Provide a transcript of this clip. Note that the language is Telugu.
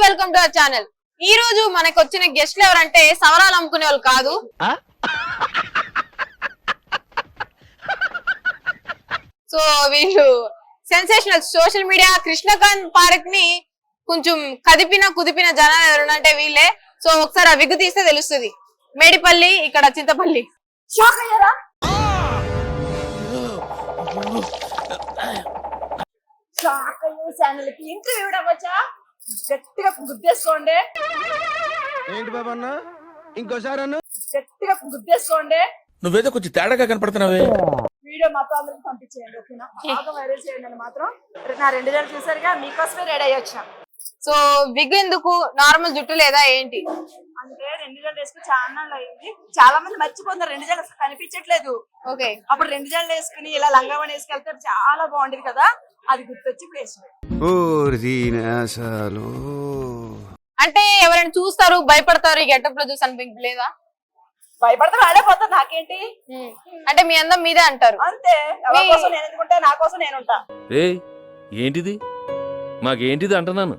Welcome to our channel. ఈ రోజు మనకు వచ్చిన గెస్ట్లు ఎవరంటే సవరాలు అమ్ముకునే వాళ్ళు కాదు. సో వీళ్ళు sensational social media Krishnakanth park ని కొంచెం కుదిపిన జనాలు ఎవరంటే వీళ్ళే. సో ఒకసారి ఆ విగ్గు తీస్తే తెలుస్తుంది. మేడిపల్లి, ఇక్కడ చింతపల్లి. షాక్ అయ్యారా? షాక్ అయ్యే ఛానల్ కి ఇంటర్వ్యూ ఇవ్వడం వచ్చా, గట్టిగా గుద్దేసుకోండి. ఏంటి బాబా అన్న, ఇంకోసారి అన్న గట్టిగా గుద్దేసుకోండి. నువ్వేదో కొంచెం తేడాగా కనపడుతున్నావే. వీడియో మాత్రం అందరికి పంపించేయండి, ఓకేనా? బాగా వైరల్ చేయండి అని మాత్రం. నా 2 నెలలు చూసారుగా, మీకోసమే రెడీ అయ్యొచ్చా. సో విగ్ ఎందుకు, నార్మల్ జుట్టు లేదా ఏంటి అంటే 2 నెలలు వేసుకుని చాలా అయింది. చాలా మంది మర్చిపోతున్నారు, 2 నెలలు అసలు కనిపించట్లేదు. ఓకే, అప్పుడు 2 నెలలు వేసుకుని ఇలా లంగావని వేసుకెళ్తే చాలా బాగుండేది కదా, అది గుర్తొచ్చి ఇప్పుడు వేసుకున్నాను. అంటే ఎవరైనా చూస్తారు, భయపడతారు ఈ గెటప్ లో చూసి అనిపించలేదా? భయపడితే వాడేపోతా, నాకేంటి. అంటే మీ అందం మీదే అంటారు. అంతే, ఎవరి కోసం నేను ఎందుకుంటా, నా కోసం నేను ఉంటా. ఏంటిది మాకేంటిది అంటున్నాను.